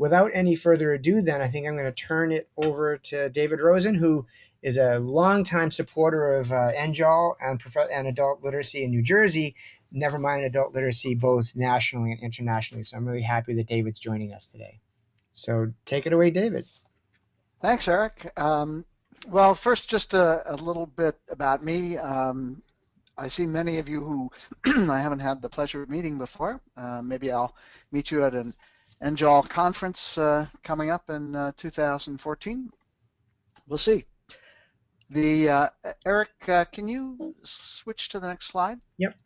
without any further ado, then I think I'm going to turn it over to David Rosen, who is a longtime supporter of NJOL and adult literacy in New Jersey, never mind adult literacy both nationally and internationally. So I'm really happy that David's joining us today. So take it away, David. Thanks, Eric. Well, first, just a little bit about me. I see many of you who I haven't had the pleasure of meeting before. Maybe I'll meet you at an NJOL conference coming up in 2014. We'll see. Eric, can you switch to the next slide? Yep.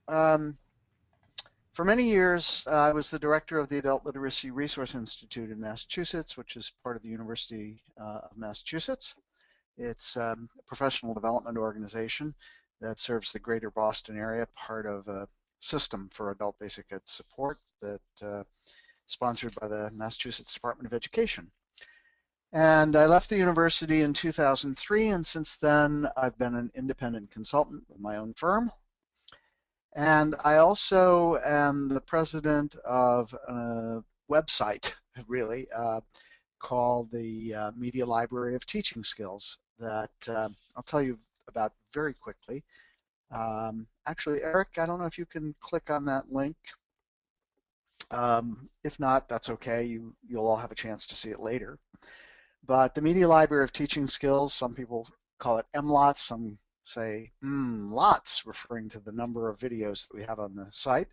For many years, I was the director of the Adult Literacy Resource Institute in Massachusetts, which is part of the University of Massachusetts. It's a professional development organization that serves the greater Boston area, part of a system for adult basic ed support that sponsored by the Massachusetts Department of Education. And I left the university in 2003, and since then I've been an independent consultant with my own firm. And I also am the president of a website, really, called the Media Library of Teaching Skills that I'll tell you about very quickly. Actually, Eric, I don't know if you can click on that link. If not, that's okay. You'll all have a chance to see it later. But the Media Library of Teaching Skills, some people call it MLOTS, some say lots, referring to the number of videos that we have on the site,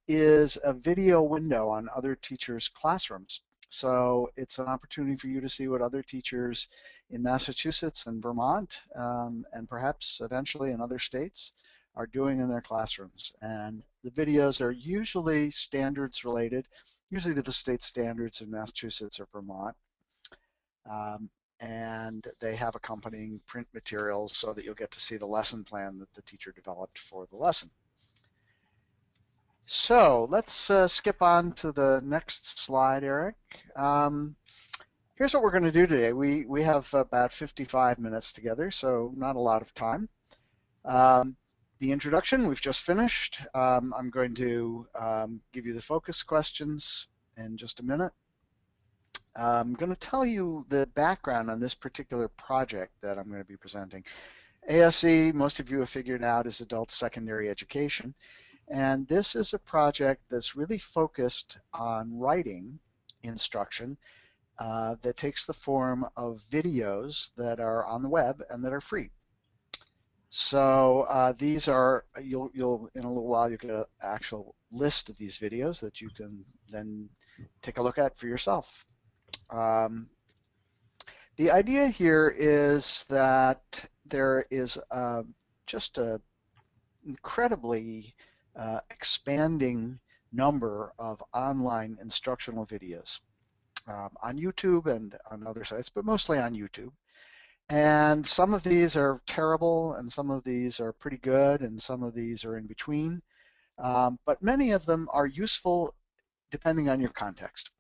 is a video window on other teachers' classrooms. So it's an opportunity for you to see what other teachers in Massachusetts and Vermont, and perhaps eventually in other states, are doing in their classrooms. And the videos are usually standards related, usually to the state standards in Massachusetts or Vermont. And they have accompanying print materials so that you'll get to see the lesson plan that the teacher developed for the lesson. So let's skip on to the next slide, Eric. Here's what we're going to do today. We have about 55 minutes together, so not a lot of time. The introduction we've just finished. I'm going to give you the focus questions in just a minute. I'm going to tell you the background on this particular project that I'm going to be presenting. ASE, most of you have figured out, is adult secondary education. And this is a project that's really focused on writing instruction that takes the form of videos that are on the web and that are free. So these are, you'll in a little while, you'll get an actual list of these videos that you can then take a look at for yourself. The idea here is that there is just an incredibly expanding number of online instructional videos on YouTube and on other sites, but mostly on YouTube. And some of these are terrible, and some of these are pretty good, and some of these are in between. But many of them are useful depending on your context.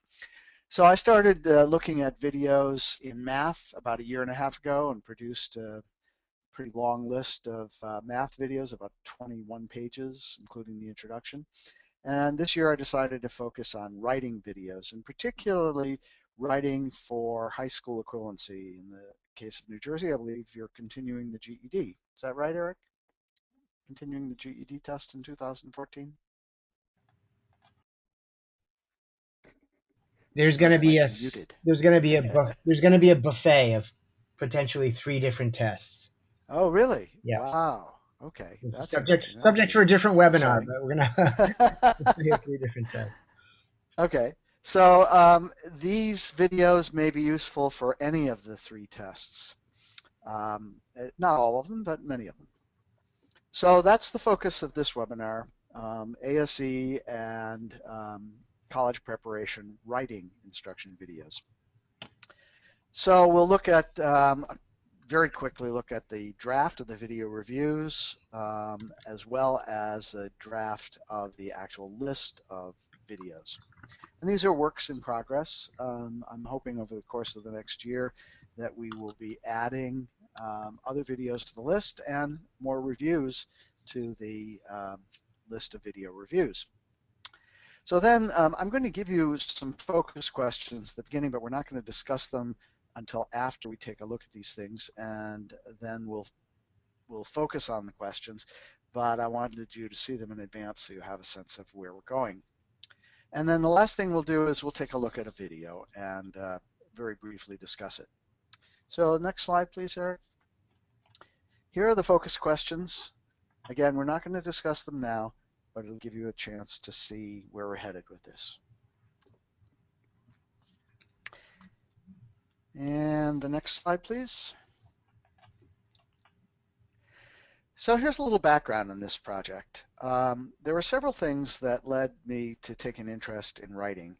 So I started looking at videos in math about a year and a half ago and produced a pretty long list of math videos, about 21 pages, including the introduction. And this year I decided to focus on writing videos, and particularly writing for high school equivalency. In the case of New Jersey, I believe you're continuing the GED. Is that right, Eric? Continuing the GED test in 2014? There's going to be a buffet of potentially 3 different tests. Oh, really? Yes. Wow. Okay. That's subject for a different webinar, but we're going to 3 different tests. Okay. So these videos may be useful for any of the 3 tests. Not all of them, but many of them. So that's the focus of this webinar, ASE and college preparation writing instruction videos. So we'll look at, very quickly look at the draft of the video reviews, as well as the draft of the actual list of videos. And these are works in progress. I'm hoping over the course of the next year that we will be adding other videos to the list and more reviews to the list of video reviews. So then I'm going to give you some focus questions at the beginning, but we're not going to discuss them until after we take a look at these things, and then we'll focus on the questions. But I wanted you to see them in advance so you have a sense of where we're going. And then the last thing we'll do is we'll take a look at a video and very briefly discuss it. So next slide, please, Eric. Here are the focus questions. Again, we're not going to discuss them now, but it'll give you a chance to see where we're headed with this. And the next slide, please. So here's a little background on this project. There were several things that led me to take an interest in writing.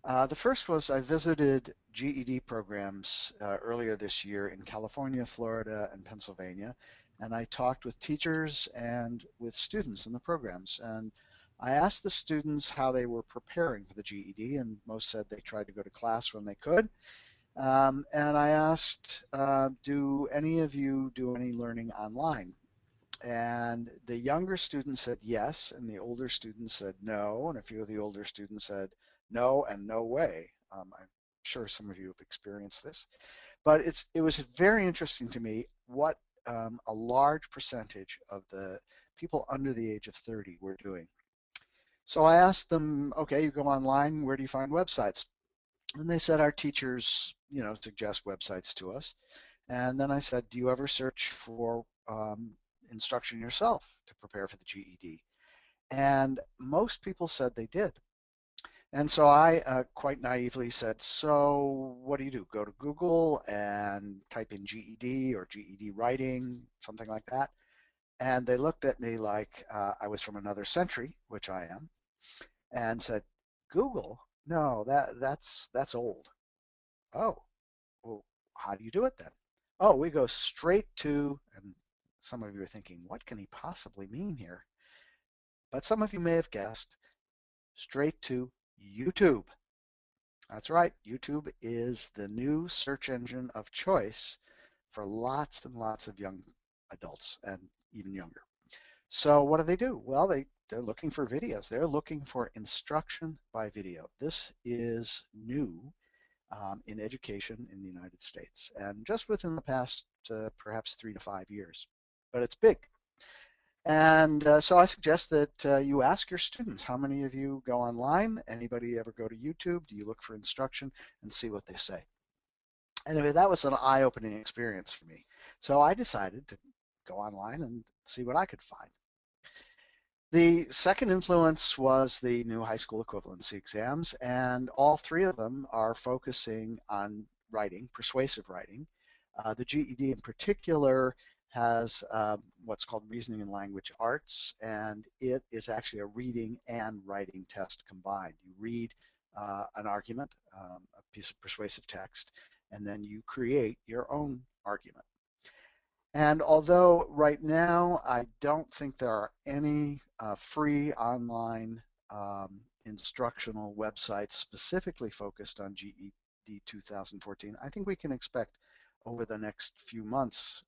The first was I visited GED programs earlier this year in California, Florida, and Pennsylvania, and I talked with teachers and with students in the programs. And I asked the students how they were preparing for the GED, and most said they tried to go to class when they could. And I asked, do any of you do any learning online? And the younger students said yes, and the older students said no, and a few of the older students said no and no way. I'm sure some of you have experienced this, but it was very interesting to me what a large percentage of the people under the age of 30 were doing. So I asked them, okay, you go online, where do you find websites? And they said our teachers, suggest websites to us. And then I said, do you ever search for instruction yourself to prepare for the GED? And most people said they did. And so I quite naively said, so what do you do? Go to Google and type in GED or GED writing, something like that. And they looked at me like I was from another century, which I am, and said, Google? No, that's old. Oh, well, how do you do it then? Oh, we go straight to, and some of you are thinking, what can he possibly mean here? But some of you may have guessed, straight to YouTube. That's right, YouTube is the new search engine of choice for lots and lots of young adults and even younger. So what do? Well, they're looking for videos. They're looking for instruction by video. This is new in education in the United States, and just within the past perhaps 3 to 5 years. But it's big. And so I suggest that you ask your students, how many of you go online? Anybody ever go to YouTube? Do you look for instruction? And see what they say. Anyway, that was an eye-opening experience for me. So I decided to go online and see what I could find. The second influence was the new high school equivalency exams, and all three of them are focusing on writing, persuasive writing. The GED in particular has what's called reasoning and language arts, and it is actually a reading and writing test combined. You read an argument, a piece of persuasive text, and then you create your own argument. And although right now I don't think there are any free online instructional websites specifically focused on GED 2014, I think we can expect over the next few months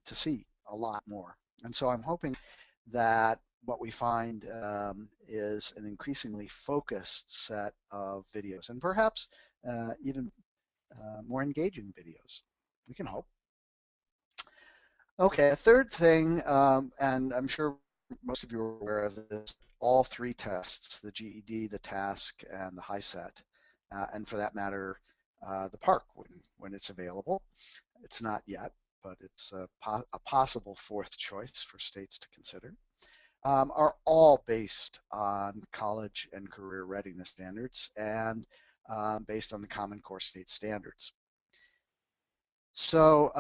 to see a lot more. And so I'm hoping that what we find is an increasingly focused set of videos and perhaps even more engaging videos. We can hope. Okay, a third thing, and I'm sure most of you are aware of this, all three tests, the GED, the TASC, and the HiSET, and for that matter, the PARC when it's available. It's not yet, but it's a possible fourth choice for states to consider, are all based on college and career readiness standards and based on the Common Core state standards. So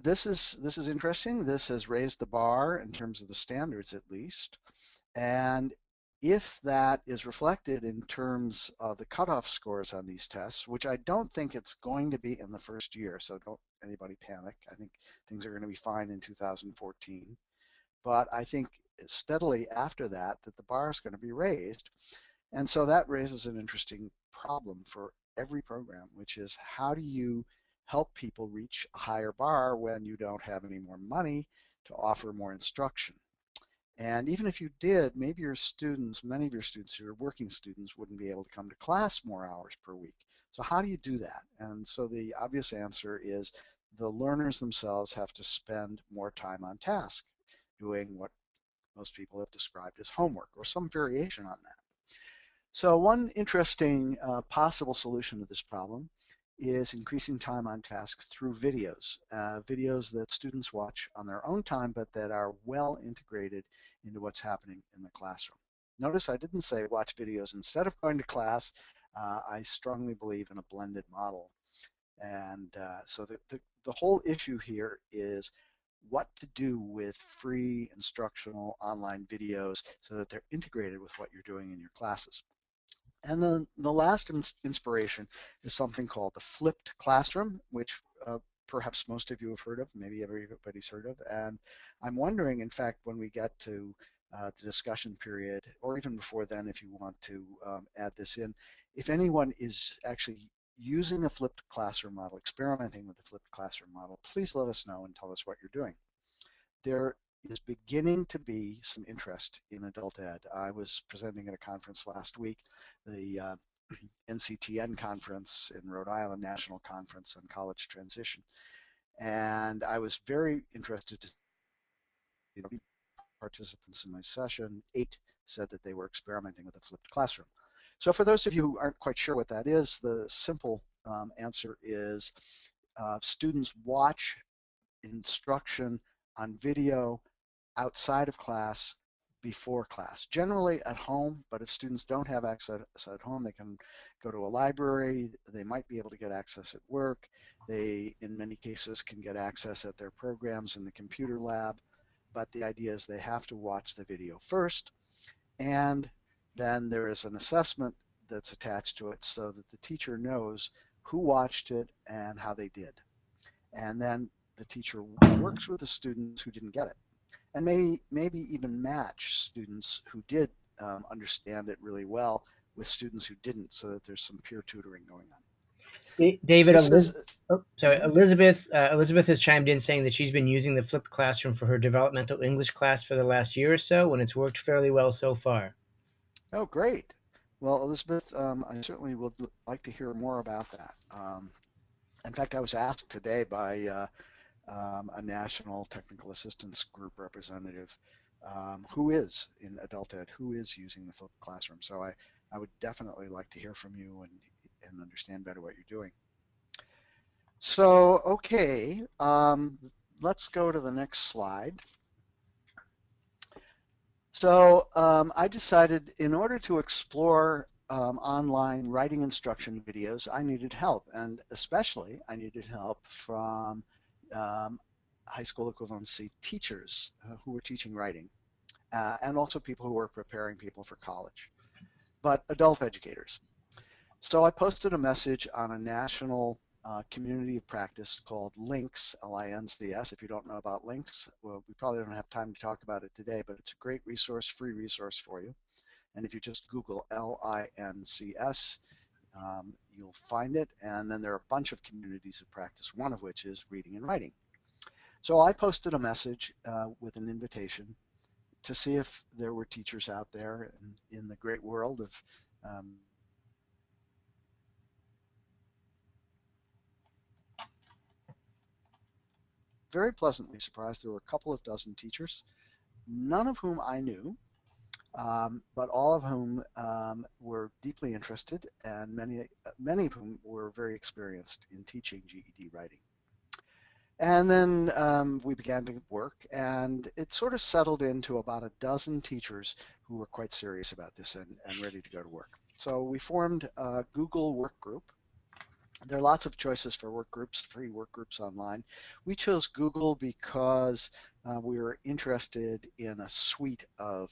this is interesting. This has raised the bar in terms of the standards, at least. And if that is reflected in terms of the cutoff scores on these tests, which I don't think it's going to be in the first year, so don't anybody panic. I think things are going to be fine in 2014. But I think steadily after that, that the bar is going to be raised. And so that raises an interesting problem for every program, which is how do you help people reach a higher bar when you don't have any more money to offer more instruction? And even if you did, maybe your students, many of your students, your working students, wouldn't be able to come to class more hours per week. So how do you do that? And so the obvious answer is the learners themselves have to spend more time on task, doing what most people have described as homework or some variation on that. So one interesting possible solution to this problem is increasing time on task through videos, videos that students watch on their own time, but that are well integrated into what's happening in the classroom. Notice I didn't say watch videos instead of going to class. I strongly believe in a blended model. And so the whole issue here is what to do with free instructional online videos so that they're integrated with what you're doing in your classes. And then the last inspiration is something called the flipped classroom, which perhaps most of you have heard of, maybe everybody's heard of. And I'm wondering, in fact, when we get to the discussion period, or even before then, if you want to add this in, if anyone is actually using a flipped classroom model, experimenting with the flipped classroom model, please let us know and tell us what you're doing. There is beginning to be some interest in adult ed. I was presenting at a conference last week, the NCTN conference in Rhode Island, National Conference on College Transition. And I was very interested to see the participants in my session. 8 said that they were experimenting with a flipped classroom. So for those of you who aren't quite sure what that is, the simple answer is students watch instruction on video outside of class before class, generally at home, but if students don't have access at home, they can go to a library, they might be able to get access at work, they, in many cases, can get access at their programs in the computer lab, but the idea is they have to watch the video first, and then there is an assessment that's attached to it so that the teacher knows who watched it and how they did. And then the teacher works with the students who didn't get it and maybe even match students who did understand it really well with students who didn't, so that there's some peer tutoring going on. David, This is, mm-hmm. Elizabeth has chimed in saying that she's been using the flipped classroom for her developmental English class for the last year or so, and it's worked fairly well so far. Oh, great. Well, Elizabeth, I certainly would like to hear more about that. In fact, I was asked today by a national technical assistance group representative who is in adult ed, who is using the flipped classroom. So I would definitely like to hear from you and understand better what you're doing. So, okay, let's go to the next slide. So I decided in order to explore online writing instruction videos, I needed help, and especially I needed help from high school equivalency teachers who were teaching writing, and also people who were preparing people for college, but adult educators. So I posted a message on a national community of practice called LINCS, L-I-N-C-S. If you don't know about LINCS, well, we probably don't have time to talk about it today, but it's a great resource, free resource for you. And if you just Google LINCS, you'll find it. And then there are a bunch of communities of practice, one of which is reading and writing. So I posted a message with an invitation to see if there were teachers out there in the great world of very pleasantly surprised. There were a couple of dozen teachers, none of whom I knew, but all of whom were deeply interested, and many of whom were very experienced in teaching GED writing. And then we began to work, and it sort of settled into about a dozen teachers who were quite serious about this and ready to go to work. So we formed a Google work group. There are lots of choices for work groups, free work groups online. We chose Google because we were interested in a suite of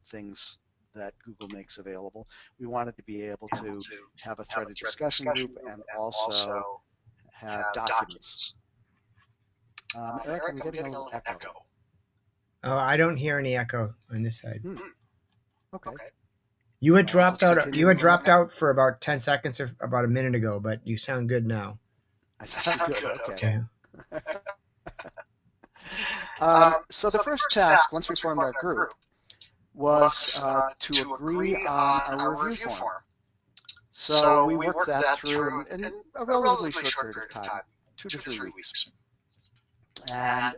things that Google makes available. We wanted to be able to have a threaded discussion group and also have documents. Eric, I'm getting a little echo. Oh, I don't hear any echo on this side. Okay. You had dropped out. You had dropped out for about 10 seconds or about a minute ago, but you sound good now. I sound good. Okay. So the first task, once we formed our group, was to agree on a review form. So we worked that through in a relatively short period of time, 2 to 3 weeks, and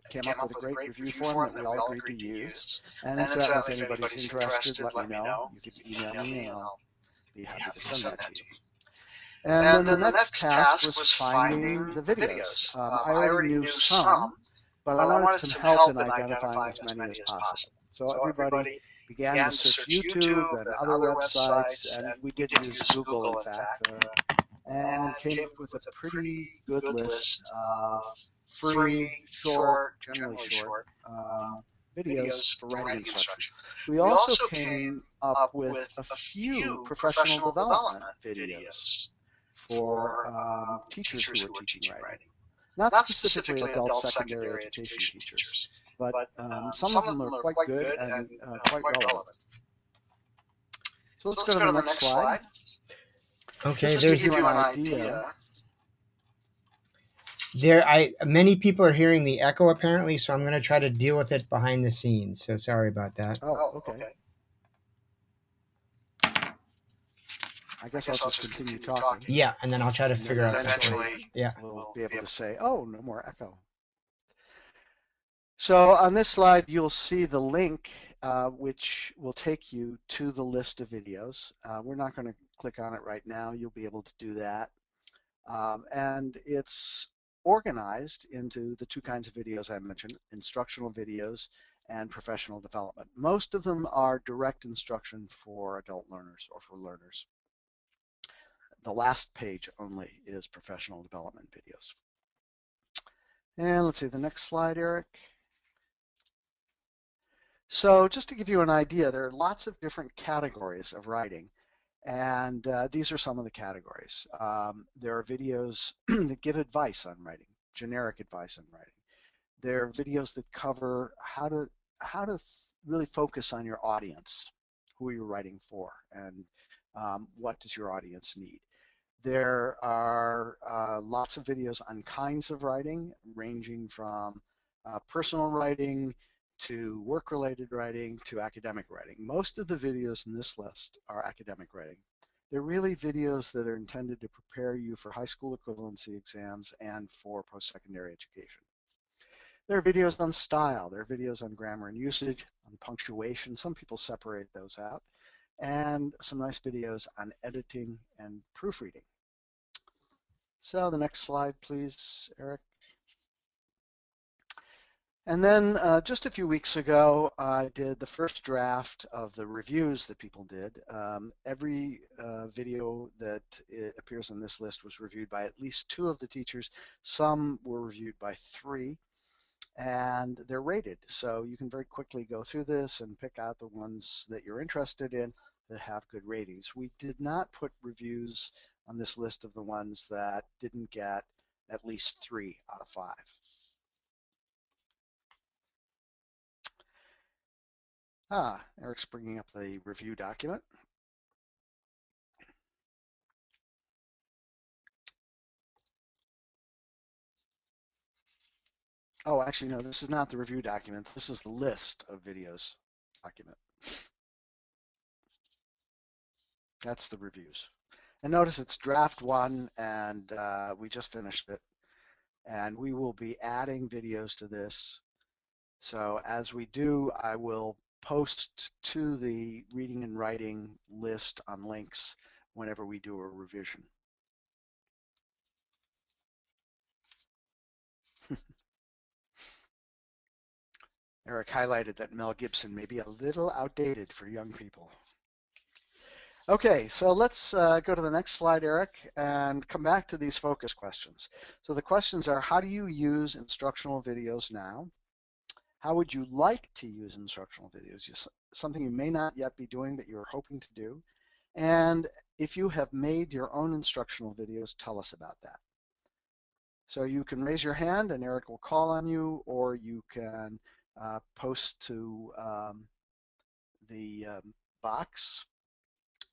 came up with a great review form that we all agreed to use. And incidentally, if anybody's interested, let me know. You can email me and I'll be happy to send that to you. And then the next task was finding the videos. I already knew some, but I wanted some help in identifying as many as possible. So everybody began to search YouTube and other websites, and we did use Google, in fact, and came up with a pretty good list of free, short, generally short, videos for writing instruction. We also came up with a few professional development videos for teachers who were teaching writing. Not specifically adult secondary education teachers, but some of them are quite good and quite relevant. So let's go to the next slide. Okay, Just to give you an idea. Many people are hearing the echo apparently, so I'm going to try to deal with it behind the scenes. So sorry about that. Oh, okay. I guess I'll just continue talking. Yeah, and then I'll try to figure out eventually something. Yeah. We'll be able to say, oh, no more echo. So on this slide, you'll see the link, which will take you to the list of videos. We're not going to click on it right now. You'll be able to do that. And it's organized into the two kinds of videos I mentioned, instructional videos and professional development. Most of them are direct instruction for adult learners or for learners. The last page only is professional development videos. And let's see, the next slide, Eric. So just to give you an idea, there are lots of different categories of writing, and these are some of the categories. There are videos that give advice on writing, generic advice on writing. There are videos that cover how to really focus on your audience, who you're writing for, and what does your audience need. There are lots of videos on kinds of writing, ranging from personal writing to work-related writing to academic writing. Most of the videos in this list are academic writing. They're really videos that are intended to prepare you for high school equivalency exams and for post-secondary education. There are videos on style. There are videos on grammar and usage, on punctuation. Some people separate those out. And some nice videos on editing and proofreading. So the next slide, please, Eric. And then just a few weeks ago, I did the first draft of the reviews that people did. Every video that appears on this list was reviewed by at least 2 of the teachers. Some were reviewed by 3, and they're rated. So you can very quickly go through this and pick out the ones that you're interested in that have good ratings. We did not put reviews on this list of the ones that didn't get at least 3 out of 5. Eric's bringing up the review document. Oh, actually, no, this is not the review document. This is the list of videos document. That's the reviews. And notice it's draft 1, and we just finished it. And we will be adding videos to this. So as we do, I will post to the reading and writing list on links whenever we do a revision. Eric highlighted that Mel Gibson may be a little outdated for young people. Okay, so let's go to the next slide, Eric, and come back to these focus questions. So the questions are, how do you use instructional videos now? How would you like to use instructional videos? Something you may not yet be doing, but you're hoping to do. And if you have made your own instructional videos, tell us about that. So you can raise your hand and Eric will call on you, or you can post to the box,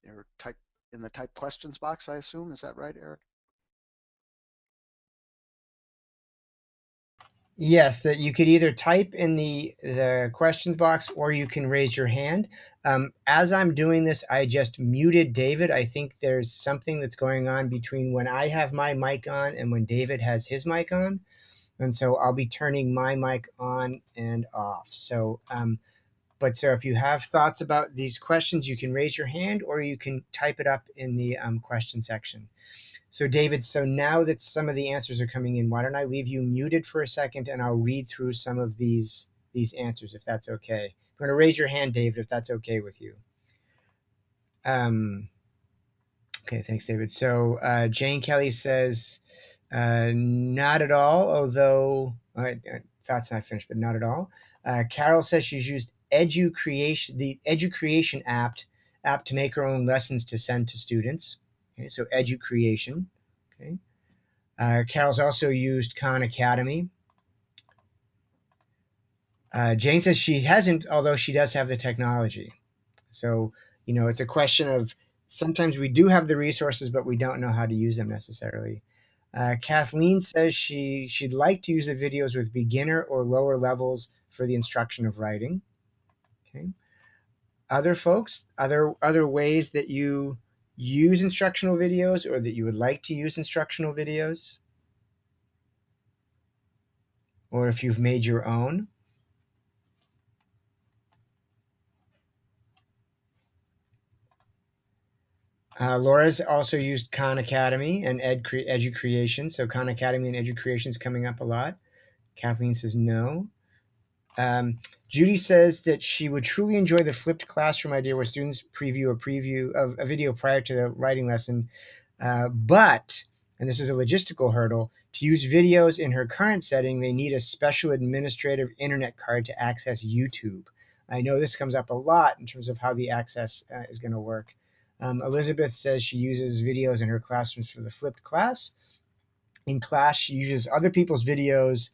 or type in the type questions box, I assume. Is that right, Eric? Yes, that you could either type in the questions box or you can raise your hand. As I'm doing this, I just muted David. I think there's something that's going on between when I have my mic on and when David has his mic on, and so I'll be turning my mic on and off. So if you have thoughts about these questions, you can raise your hand or you can type it up in the question section. So David, so now that some of the answers are coming in, why don't I leave you muted for a second and I'll read through some of these answers if that's okay. I'm going to raise your hand, David, if that's okay with you. Um, okay, thanks, David. So Jane Kelly says, not at all, although thought's not finished, but not at all. Carol says she's used the EduCreation app to make her own lessons to send to students. Okay, so EduCreation. Okay. Carol's also used Khan Academy. Jane says she hasn't, although she does have the technology. So, it's a question of sometimes we do have the resources, but we don't know how to use them necessarily. Kathleen says she'd like to use the videos with beginner or lower levels for the instruction of writing. Okay. Other folks, other ways that you use instructional videos or that you would like to use instructional videos, or if you've made your own. Laura's also used Khan Academy and Edu Creation. So Khan Academy and Edu Creation is coming up a lot. Kathleen says no. Judy says that she would truly enjoy the flipped classroom idea where students preview of a video prior to the writing lesson. But, and this is a logistical hurdle, to use videos in her current setting, they need a special administrative internet card to access YouTube. I know this comes up a lot in terms of how the access is going to work. Elizabeth says she uses videos in her classrooms for the flipped class. In class, she uses other people's videos.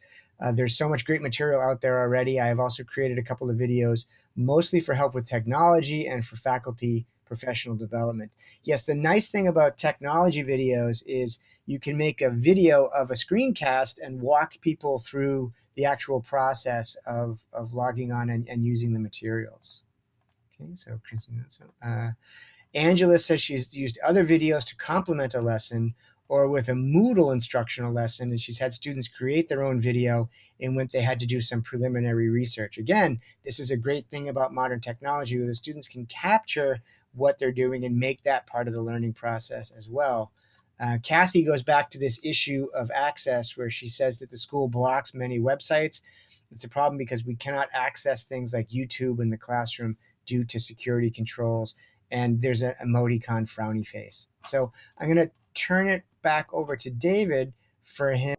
There's so much great material out there already. I have also created a couple of videos, mostly for help with technology and for faculty professional development. Yes, the nice thing about technology videos is you can make a video of a screencast and walk people through the actual process of logging on and using the materials. Okay, so Angela says she's used other videos to complement a lesson or with a Moodle instructional lesson, and she's had students create their own video in which they had to do some preliminary research. Again, this is a great thing about modern technology where the students can capture what they're doing and make that part of the learning process as well. Kathy goes back to this issue of access where she says that the school blocks many websites. It's a problem because we cannot access things like YouTube in the classroom due to security controls, and there's an emoticon frowny face. So I'm going to turn it back over to David for him.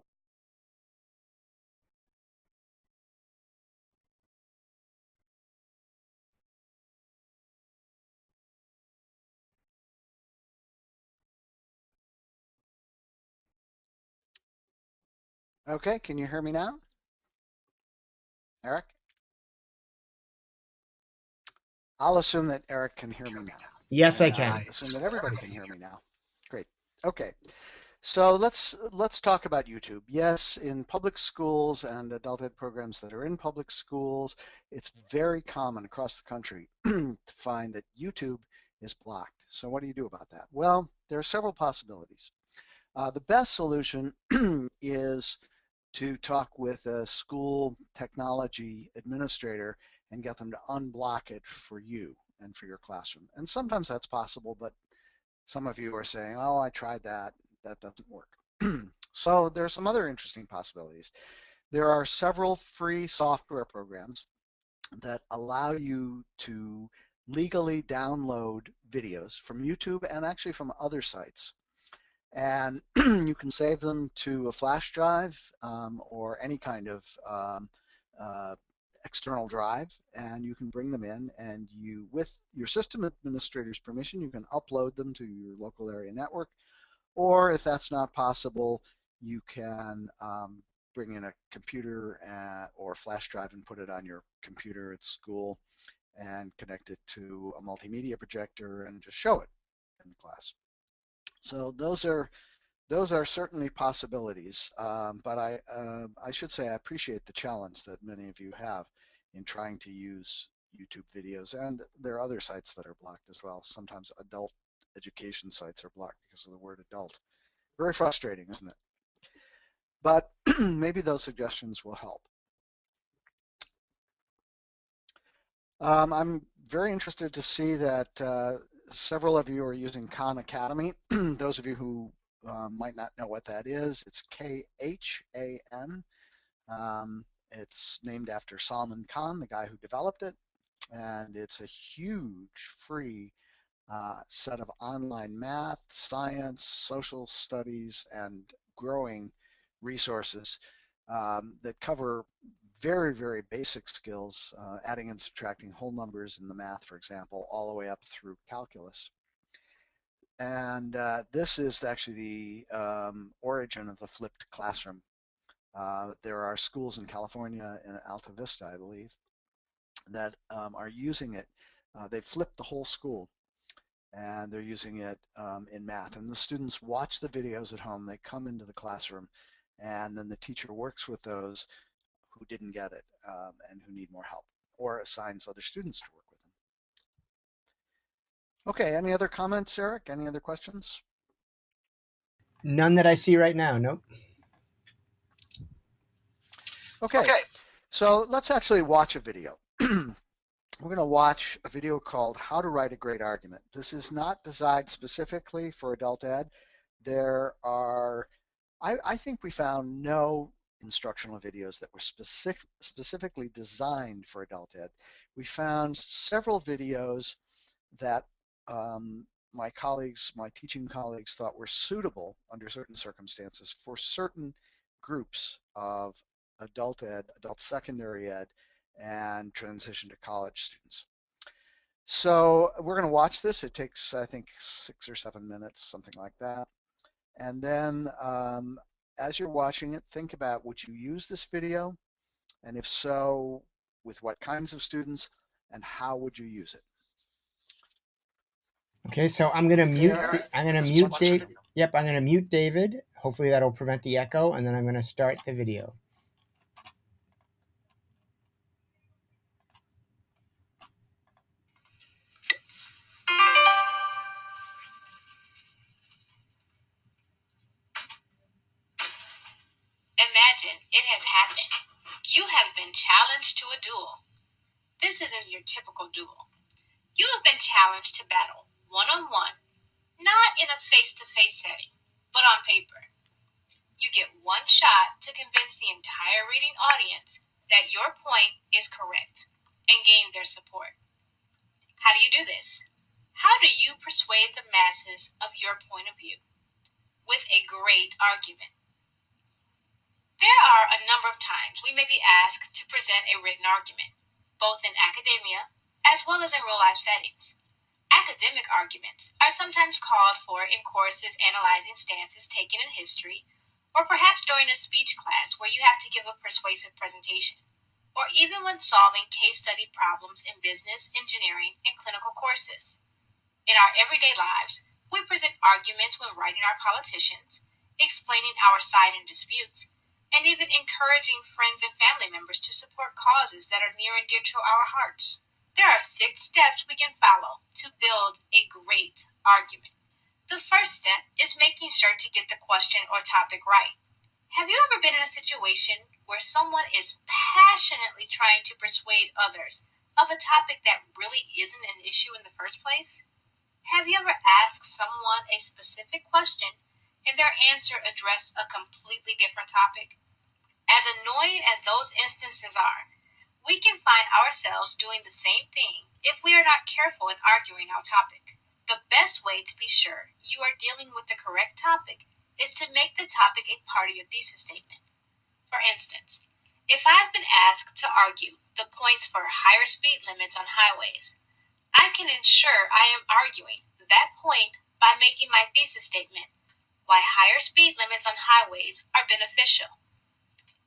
Okay, can you hear me now, Eric? I'll assume that Eric can hear me now, Yes, I and can. I'll assume that everybody can hear me now. Great. Okay. So let's talk about YouTube. Yes, in public schools and adult ed programs that are in public schools, it's very common across the country to find that YouTube is blocked. So what do you do about that? Well, there are several possibilities. The best solution is to talk with a school technology administrator and get them to unblock it for you and for your classroom. And sometimes that's possible, but some of you are saying, oh, I tried that. That doesn't work. So there are some other interesting possibilities. There are several free software programs that allow you to legally download videos from YouTube and actually from other sites. And you can save them to a flash drive or any kind of uh, external drive, and you can bring them in, and you, with your system administrator's permission, you can upload them to your local area network. Or if that's not possible, you can bring in a computer or flash drive and put it on your computer at school and connect it to a multimedia projector and just show it in class. So those are those are certainly possibilities, but I should say I appreciate the challenge that many of you have in trying to use YouTube videos, and there are other sites that are blocked as well. Sometimes adult education sites are blocked because of the word adult. Very frustrating, isn't it? But maybe those suggestions will help. I'm very interested to see that several of you are using Khan Academy. Those of you who might not know what that is, it's Khan. It's named after Salman Khan, the guy who developed it, and it's a huge free set of online math, science, social studies, and growing resources that cover very, very basic skills, adding and subtracting whole numbers in the math, for example, all the way up through calculus. And this is actually the origin of the flipped classroom. There are schools in California, in Alta Vista, I believe, that are using it. They flipped the whole school, and they're using it in math. And the students watch the videos at home. They come into the classroom, and then the teacher works with those who didn't get it and who need more help, or assigns other students to work with them. Okay, any other comments, Eric? Any other questions? None that I see right now. Nope. Okay, so let's actually watch a video. We're going to watch a video called How to Write a Great Argument. This is not designed specifically for adult ed. There are, I think we found no instructional videos that were specifically designed for adult ed. We found several videos that my colleagues, my teaching colleagues, thought were suitable under certain circumstances for certain groups of adult ed, adult secondary ed, and transition to college students. So we're going to watch this. It takes, I think, 6 or 7 minutes, something like that. And then as you're watching it, think about, would you use this video? And if so, with what kinds of students, and how would you use it? Okay, so I'm gonna Okay, mute. Eric, I'm gonna let's just mute watch the Dave. video. Yep, I'm gonna mute David. Hopefully that'll prevent the echo, and then I'm gonna start the video. Imagine it has happened. You have been challenged to a duel. This isn't your typical duel. You have been challenged to battle one-on-one, not in a face-to-face setting, but on paper. You get one shot to convince the entire reading audience that your point is correct and gain their support. How do you do this? How do you persuade the masses of your point of view? With a great argument. There are a number of times we may be asked to present a written argument, both in academia as well as in real-life settings. Academic arguments are sometimes called for in courses analyzing stances taken in history, or perhaps during a speech class where you have to give a persuasive presentation, or even when solving case study problems in business, engineering, and clinical courses. In our everyday lives, we present arguments when writing our politicians, explaining our side in disputes, and even encouraging friends and family members to support causes that are near and dear to our hearts. There are 6 steps we can follow to build a great argument. The first step is making sure to get the question or topic right. Have you ever been in a situation where someone is passionately trying to persuade others of a topic that really isn't an issue in the first place? Have you ever asked someone a specific question and their answer addressed a completely different topic? As annoying as those instances are, we can find ourselves doing the same thing if we are not careful in arguing our topic. The best way to be sure you are dealing with the correct topic is to make the topic a part of your thesis statement. For instance, if I've been asked to argue the points for higher speed limits on highways, I can ensure I am arguing that point by making my thesis statement why higher speed limits on highways are beneficial.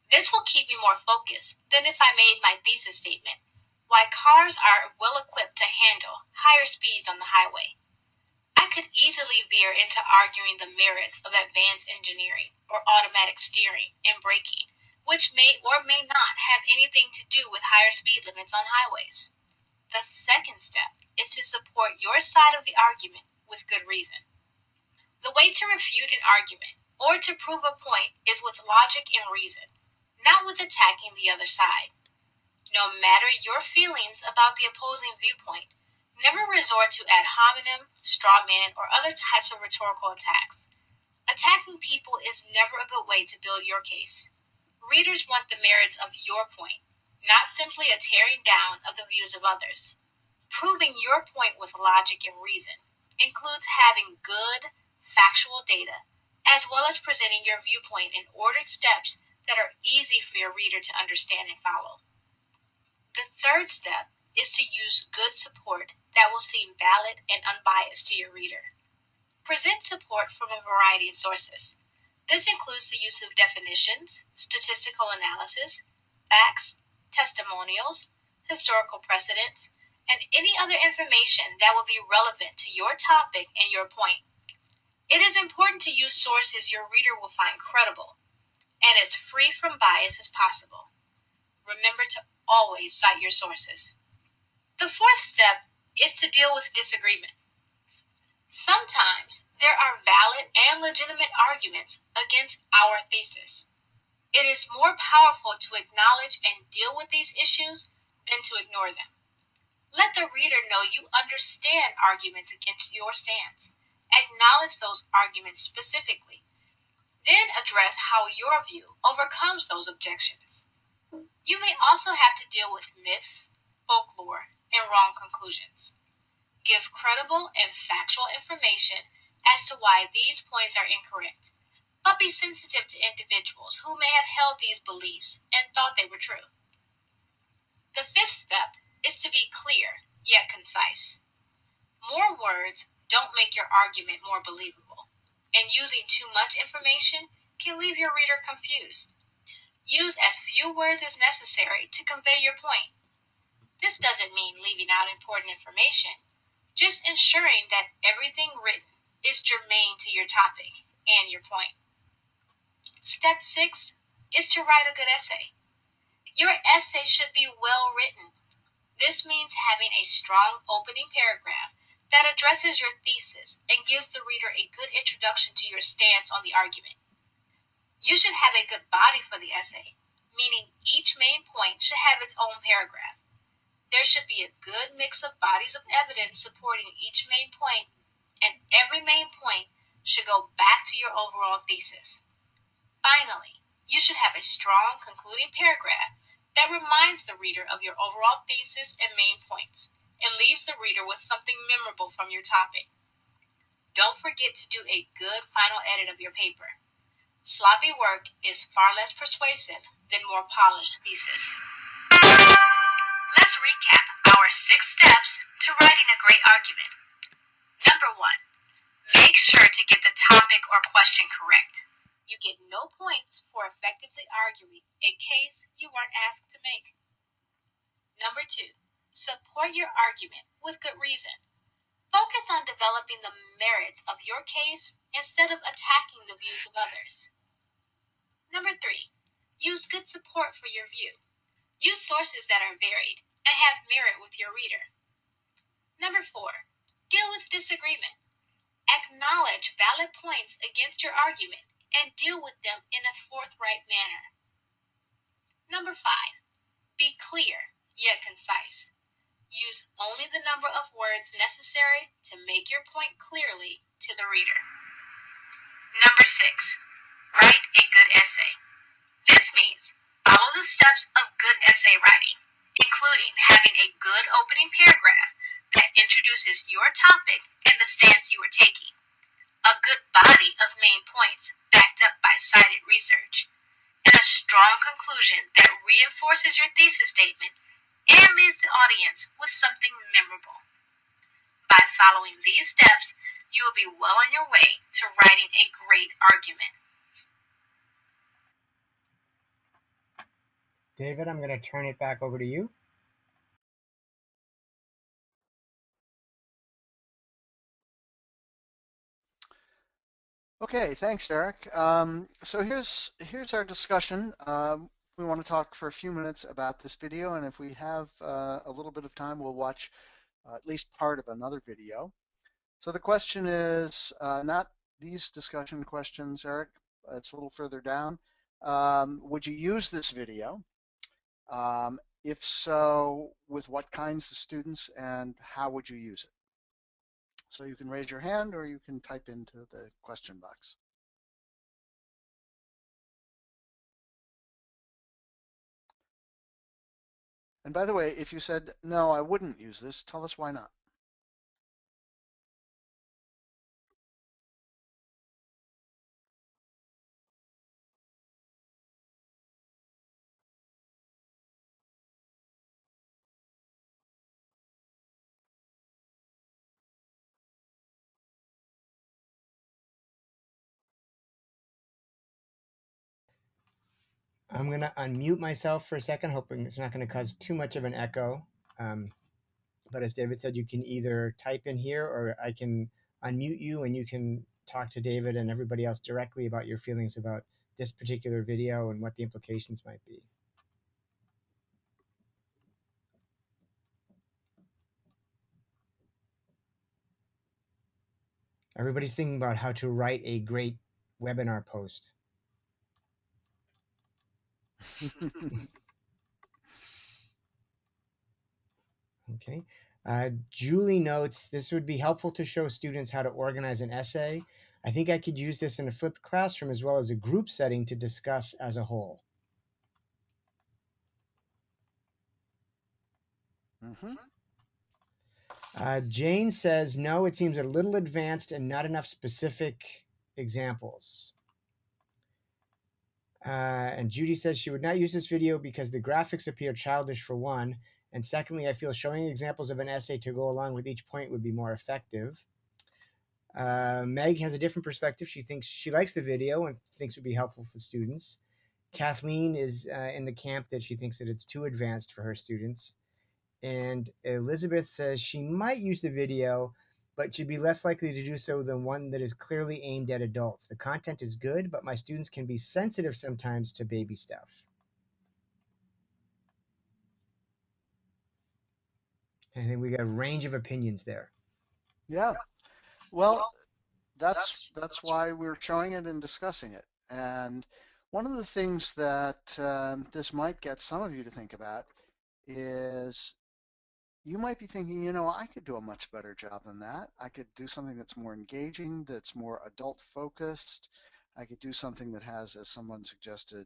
This will keep me more focused than if I made my thesis statement why cars are well equipped to handle higher speeds on the highway. I That could easily veer into arguing the merits of advanced engineering or automatic steering and braking, which may or may not have anything to do with higher speed limits on highways. The second step is to support your side of the argument with good reason. The way to refute an argument or to prove a point is with logic and reason, not with attacking the other side. No matter your feelings about the opposing viewpoint, never resort to ad hominem, straw man, or other types of rhetorical attacks. Attacking people is never a good way to build your case. Readers want the merits of your point, not simply a tearing down of the views of others. Proving your point with logic and reason includes having good, factual data, as well as presenting your viewpoint in ordered steps that are easy for your reader to understand and follow. The third step is to use good support that will seem valid and unbiased to your reader. Present support from a variety of sources. This includes the use of definitions, statistical analysis, facts, testimonials, historical precedents, and any other information that will be relevant to your topic and your point. It is important to use sources your reader will find credible and as free from bias as possible. Remember to always cite your sources. The fourth step is to deal with disagreement. Sometimes there are valid and legitimate arguments against our thesis. It is more powerful to acknowledge and deal with these issues than to ignore them. Let the reader know you understand arguments against your stance. Acknowledge those arguments specifically. Then address how your view overcomes those objections. You may also have to deal with myths, folklore, and wrong conclusions. Give credible and factual information as to why these points are incorrect, but be sensitive to individuals who may have held these beliefs and thought they were true. The fifth step is to be clear, yet concise. More words don't make your argument more believable, and using too much information can leave your reader confused. Use as few words as necessary to convey your point. This doesn't mean leaving out important information, just ensuring that everything written is germane to your topic and your point. Step 6 is to write a good essay. Your essay should be well written. This means having a strong opening paragraph that addresses your thesis and gives the reader a good introduction to your stance on the argument. You should have a good body for the essay, meaning each main point should have its own paragraph. There should be a good mix of bodies of evidence supporting each main point, and every main point should go back to your overall thesis. Finally, you should have a strong concluding paragraph that reminds the reader of your overall thesis and main points, and leaves the reader with something memorable from your topic. Don't forget to do a good final edit of your paper. Sloppy work is far less persuasive than more polished thesis. Let's recap our 6 steps to writing a great argument. Number 1, make sure to get the topic or question correct. You get no points for effectively arguing a case you weren't asked to make. Number 2, support your argument with good reason. Focus on developing the merits of your case instead of attacking the views of others. Number 3, use good support for your view. Use sources that are varied and have merit with your reader. Number 4, deal with disagreement. Acknowledge valid points against your argument and deal with them in a forthright manner. Number 5, be clear yet concise. Use only the number of words necessary to make your point clearly to the reader. Number 6, write a good essay. This means follow the steps of good essay writing, including having a good opening paragraph that introduces your topic and the stance you are taking, a good body of main points backed up by cited research, and a strong conclusion that reinforces your thesis statement and leaves the audience with something memorable. By following these steps, you will be well on your way to writing a great argument. David, I'm going to turn it back over to you. Okay, thanks, Derek. So here's our discussion. We want to talk for a few minutes about this video, and if we have a little bit of time, we'll watch at least part of another video. So the question is not these discussion questions, Eric. It's a little further down. Would you use this video? If so, with what kinds of students, and how would you use it? So you can raise your hand or you can type into the question box. And by the way, if you said, no, I wouldn't use this, tell us why not. I'm going to unmute myself for a second, hoping it's not going to cause too much of an echo. Um, but as David said, you can either type in here or I can unmute you and you can talk to David and everybody else directly about your feelings about this particular video and what the implications might be. Everybody's thinking about how to write a great webinar post. Okay. Julie notes, this would be helpful to show students how to organize an essay. I think I could use this in a flipped classroom as well as a group setting to discuss as a whole. Mm-hmm. Jane says, no, it seems a little advanced and not enough specific examples. And Judy says she would not use this video because the graphics appear childish for one, and secondly, I feel showing examples of an essay to go along with each point would be more effective. Meg has a different perspective. She thinks she likes the video and thinks it would be helpful for students. Kathleen is in the camp that she thinks that it's too advanced for her students. And Elizabeth says she might use the video, but she'd be less likely to do so than one that is clearly aimed at adults. The content is good, but my students can be sensitive sometimes to baby stuff. I think we got a range of opinions there. Yeah. Well, that's why we're showing it and discussing it. And one of the things that this might get some of you to think about is you might be thinking, you know, I could do a much better job than that. I could do something that's more engaging, that's more adult focused. I could do something that has, as someone suggested,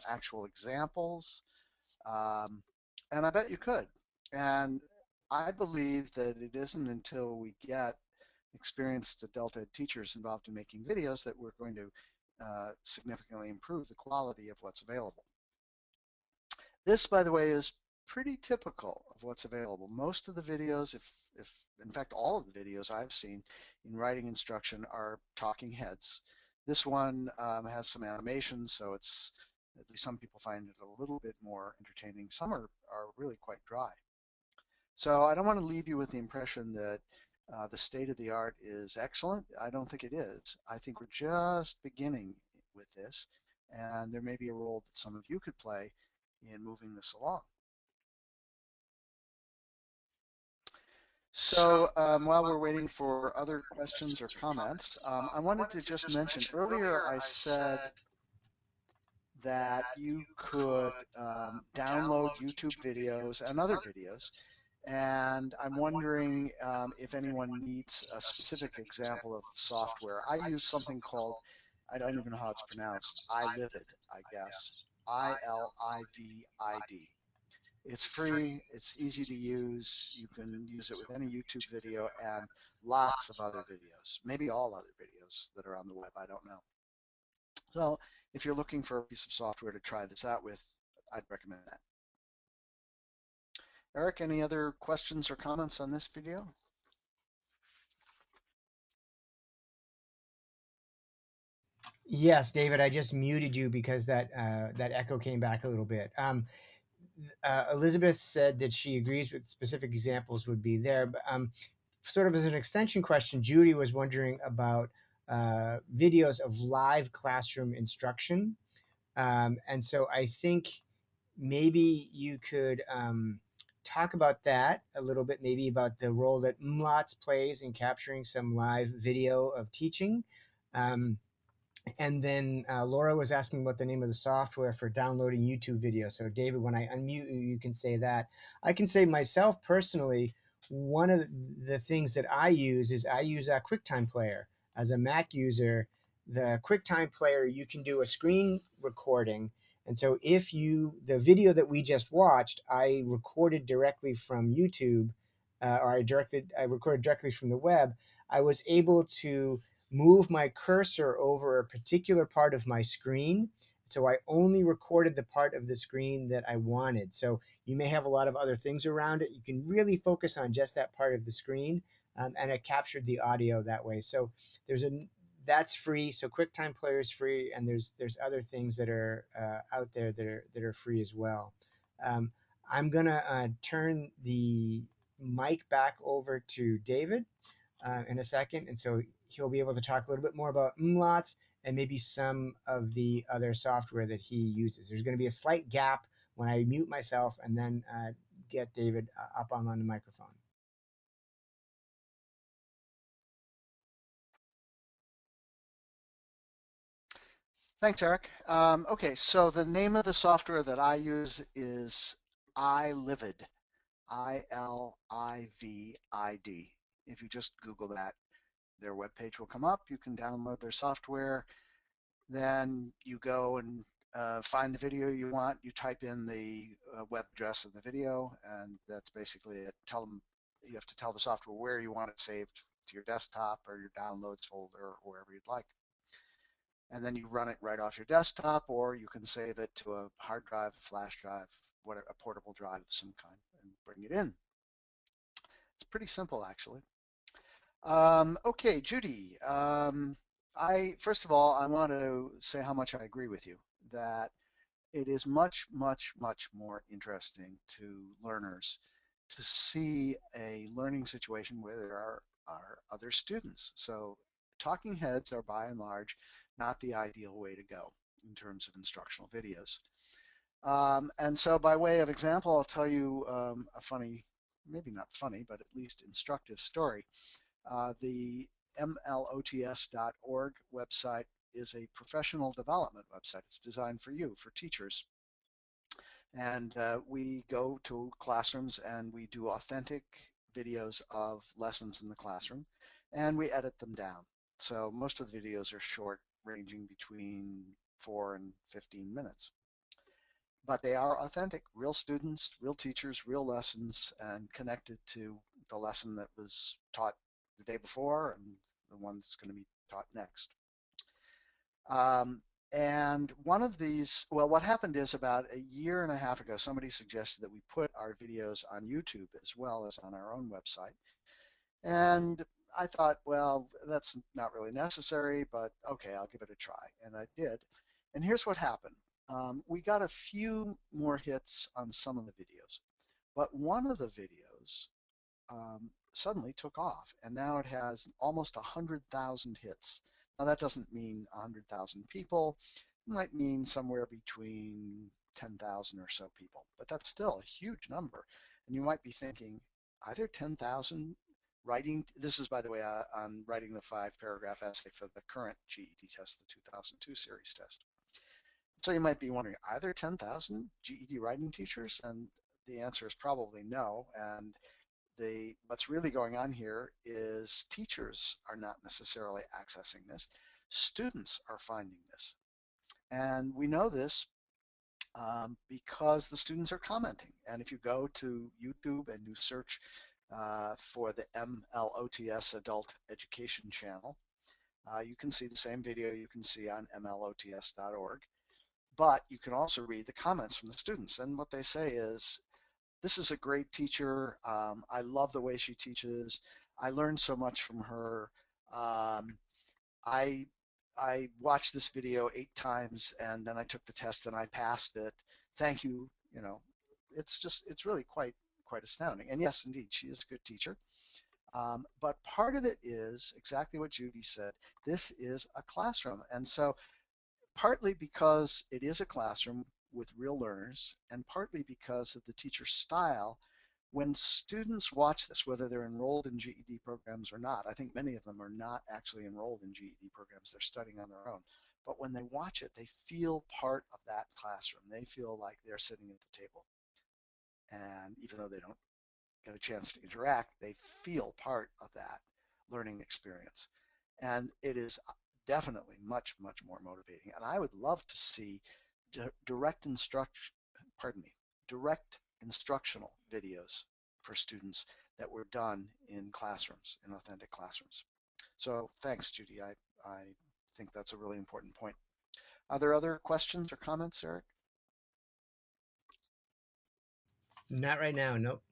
actual examples. Um, and I bet you could. And I believe that it isn't until we get experienced adult ed teachers involved in making videos that we're going to significantly improve the quality of what's available. This, by the way, is pretty typical of what's available. Most of the videos, if in fact all of the videos I've seen in writing instruction are talking heads. This one has some animations, so it's at least some people find it a little bit more entertaining. Some are really quite dry. So I don't want to leave you with the impression that the state of the art is excellent. I don't think it is. I think we're just beginning with this, and there may be a role that some of you could play in moving this along. So while we're waiting for other questions or comments, I wanted to just mention earlier I said that you could download YouTube videos and other videos. And I'm wondering if anyone needs a specific example of software. I use something called, I don't even know how it's pronounced, iLivid, I guess, ILIVID. It's free, it's easy to use, you can use it with any YouTube video and lots of other videos, maybe all other videos that are on the web, I don't know. So if you're looking for a piece of software to try this out with, I'd recommend that. Eric, any other questions or comments on this video? Yes, David, I just muted you because that echo came back a little bit. Elizabeth said that she agrees with specific examples would be there, but sort of as an extension question, Judy was wondering about videos of live classroom instruction. And so I think maybe you could talk about that a little bit, maybe about the role that MLOTS plays in capturing some live video of teaching. Um, and then Laura was asking about the name of the software for downloading YouTube videos. So David, when I unmute you, you can say that. I can say myself personally, one of the things that I use is I use a QuickTime Player. As a Mac user, the QuickTime Player, you can do a screen recording. And so if the video that we just watched, I recorded directly from YouTube, I recorded directly from the web. I was able to move my cursor over a particular part of my screen. So I only recorded the part of the screen that I wanted. So you may have a lot of other things around it. You can really focus on just that part of the screen, and it captured the audio that way. So there's a that's free. So QuickTime Player is free, and there's other things that are out there that are free as well. Um, I'm gonna turn the mic back over to David in a second, and so he'll be able to talk a little bit more about MLOTS and maybe some of the other software that he uses. There's going to be a slight gap when I mute myself and then get David up on the microphone. Thanks, Eric. Okay, so the name of the software that I use is iLivid, ILIVID. If you just Google that, their webpage will come up. You can download their software. Then you go and find the video you want. You type in the web address of the video, and that's basically it. You have to tell the software where you want it saved, to your desktop or your downloads folder or wherever you'd like. And then you run it right off your desktop, or you can save it to a hard drive, a flash drive, whatever, a portable drive of some kind, and bring it in. It's pretty simple, actually. Okay, Judy. First of all, I want to say how much I agree with you that it is much, much, much more interesting to learners to see a learning situation where there are other students. So talking heads are by and large not the ideal way to go in terms of instructional videos. And so by way of example, I'll tell you a funny, maybe not funny, but at least instructive story. The mlots.org website is a professional development website. It's designed for you, for teachers. And we go to classrooms and we do authentic videos of lessons in the classroom, and we edit them down. So most of the videos are short, ranging between 4 and 15 minutes. But they are authentic, real students, real teachers, real lessons, and connected to the lesson that was taught the day before and the one that's going to be taught next. And one of these, well, what happened is about a year and a half ago, somebody suggested that we put our videos on YouTube as well as on our own website. And I thought, well, that's not really necessary, but okay, I'll give it a try. And I did. And here's what happened. We got a few more hits on some of the videos, but one of the videos suddenly took off, and now it has almost 100,000 hits. Now that doesn't mean 100,000 people. It might mean somewhere between 10,000 or so people, but that's still a huge number. And you might be thinking, are there 10,000 writing? This is, by the way, on writing the 5-paragraph essay for the current GED test, the 2002 series test. So you might be wondering, are there 10,000 GED writing teachers? And the answer is probably no. And what's really going on here is teachers are not necessarily accessing this. Students are finding this. And we know this because the students are commenting. And if you go to YouTube and you search for the MLOTS Adult Education channel, you can see the same video you can see on mlots.org. But you can also read the comments from the students. And what they say is, this is a great teacher. I love the way she teaches. I learned so much from her. I watched this video 8 times and then I took the test and I passed it. Thank you. You know, it's really quite astounding. And yes, indeed, she is a good teacher. But part of it is exactly what Judy said. This is a classroom. And so partly because it is a classroom with real learners, and partly because of the teacher's style, when students watch this, whether they're enrolled in GED programs or not, I think many of them are not actually enrolled in GED programs, they're studying on their own. But when they watch it, they feel part of that classroom. They feel like they're sitting at the table. And even though they don't get a chance to interact, they feel part of that learning experience. And it is definitely much, much more motivating. And I would love to see direct instructional videos for students that were done in classrooms, in authentic classrooms. So thanks, Judy. I think that's a really important point. Are there other questions or comments, Eric? Not right now, nope.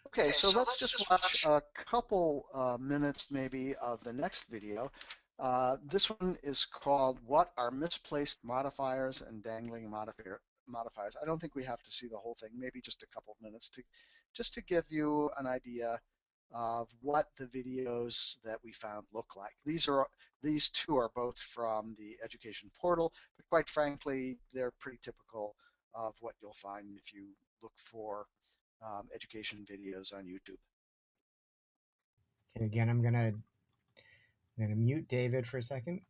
Okay, so let's just watch a couple minutes maybe of the next video. This one is called What Are Misplaced Modifiers and Dangling Modifiers? I don't think we have to see the whole thing, maybe just a couple of minutes just to give you an idea of what the videos that we found look like. These two are both from the education portal, but quite frankly, they're pretty typical of what you'll find if you look for education videos on YouTube. Okay, again, I'm gonna mute David for a second.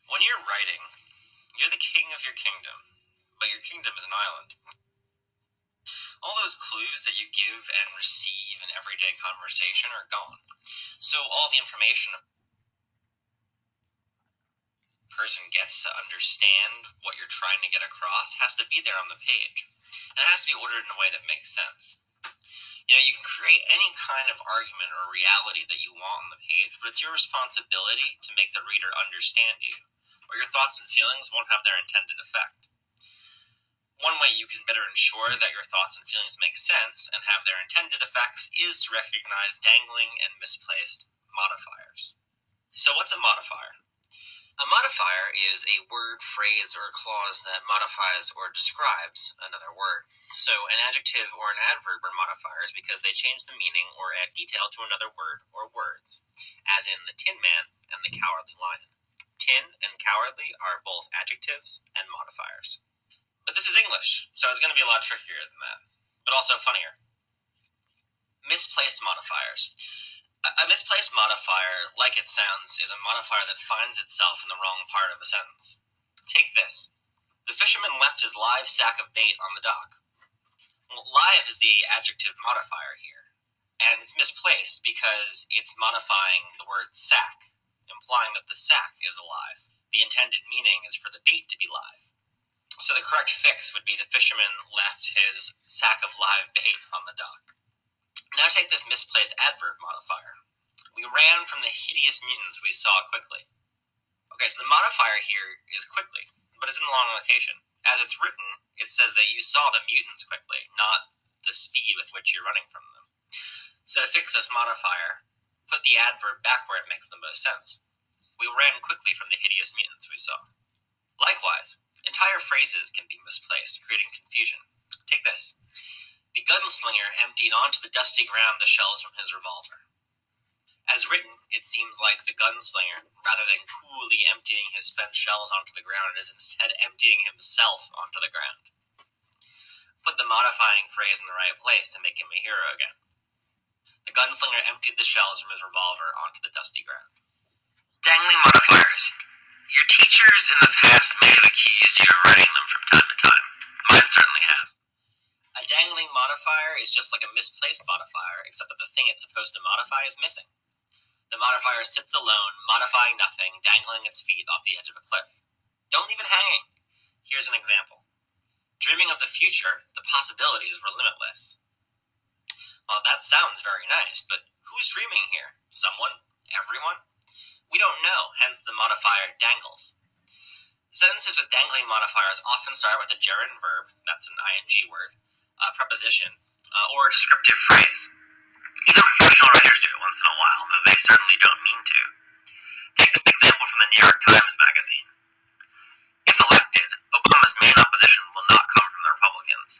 When you're writing, you're the king of your kingdom, but your kingdom is an island. All those clues that you give and receive in everyday conversation are gone. So all the information a person gets to understand what you're trying to get across has to be there on the page. And it has to be ordered in a way that makes sense. You can create any kind of argument or reality that you want on the page, but it's your responsibility to make the reader understand you, or your thoughts and feelings won't have their intended effect. One way you can better ensure that your thoughts and feelings make sense and have their intended effects is to recognize dangling and misplaced modifiers. So what's a modifier? A modifier is a word, phrase, or clause that modifies or describes another word. So an adjective or an adverb are modifiers because they change the meaning or add detail to another word or words, as in the Tin Man and the Cowardly Lion. Tin and cowardly are both adjectives and modifiers. But this is English, so it's going to be a lot trickier than that, but also funnier. Misplaced modifiers. A misplaced modifier, like it sounds, is a modifier that finds itself in the wrong part of the sentence. Take this. The fisherman left his live sack of bait on the dock. Well, live is the adjective modifier here, and it's misplaced because it's modifying the word sack, implying that the sack is alive. The intended meaning is for the bait to be live. So the correct fix would be the fisherman left his sack of live bait on the dock. Now take this misplaced adverb modifier. We ran from the hideous mutants we saw quickly. Okay, so the modifier here is quickly, but it's in the long location. As it's written, it says that you saw the mutants quickly, not the speed with which you're running from them. So to fix this modifier, put the adverb back where it makes the most sense. We ran quickly from the hideous mutants we saw. Likewise, entire phrases can be misplaced, creating confusion. Take this. The gunslinger emptied onto the dusty ground the shells from his revolver. As written, it seems like the gunslinger, rather than coolly emptying his spent shells onto the ground, is instead emptying himself onto the ground. Put the modifying phrase in the right place to make him a hero again. The gunslinger emptied the shells from his revolver onto the dusty ground. Dangling modifiers. Your teachers in the past may have accused you of writing them from time to time. Mine certainly has. A dangling modifier is just like a misplaced modifier, except that the thing it's supposed to modify is missing. The modifier sits alone, modifying nothing, dangling its feet off the edge of a cliff. Don't leave it hanging. Here's an example. Dreaming of the future, the possibilities were limitless. Well, that sounds very nice, but who's dreaming here? Someone? Everyone? We don't know, hence the modifier dangles. Sentences with dangling modifiers often start with a gerund verb, that's an ing word, a preposition, or a descriptive phrase. Even professional writers do it once in a while, though they certainly don't mean to. Take this example from the New York Times Magazine. If elected, Obama's main opposition will not come from the Republicans.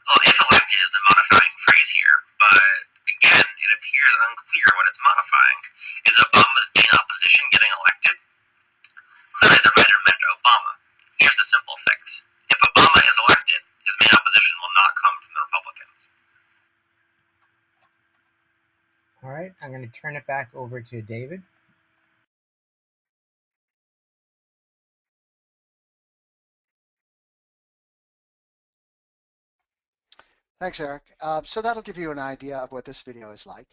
Well, if elected is the modifying phrase here, but again, it appears unclear what it's modifying. Is Obama's main opposition getting elected? Clearly the writer meant Obama. Here's the simple fix. If Obama is elected, his main opposition will not come from the Republicans. All right, I'm going to turn it back over to David. Thanks, Eric. So that'll give you an idea of what this video is like.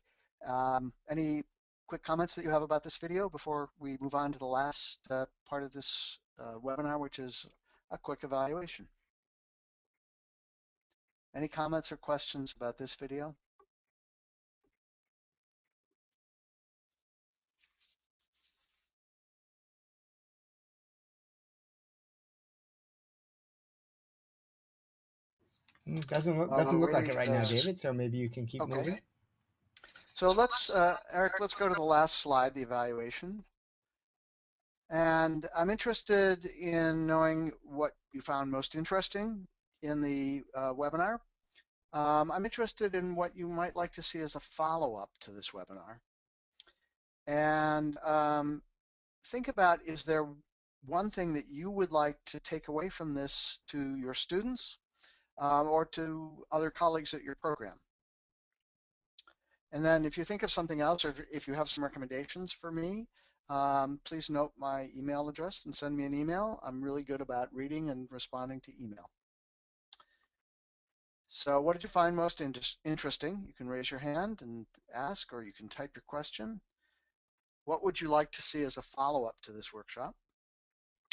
Any quick comments that you have about this video before we move on to the last part of this webinar, which is a quick evaluation? Any comments or questions about this video? Doesn't look like it right now, David. So maybe you can keep moving. So let's, Eric, let's go to the last slide, the evaluation. And I'm interested in knowing what you found most interesting in the webinar. I'm interested in what you might like to see as a follow-up to this webinar. And think about, is there one thing that you would like to take away from this to your students or to other colleagues at your program? And then if you think of something else, or if you have some recommendations for me, please note my email address and send me an email. I'm really good about reading and responding to email. So what did you find most interesting? You can raise your hand and ask, or you can type your question. What would you like to see as a follow-up to this workshop?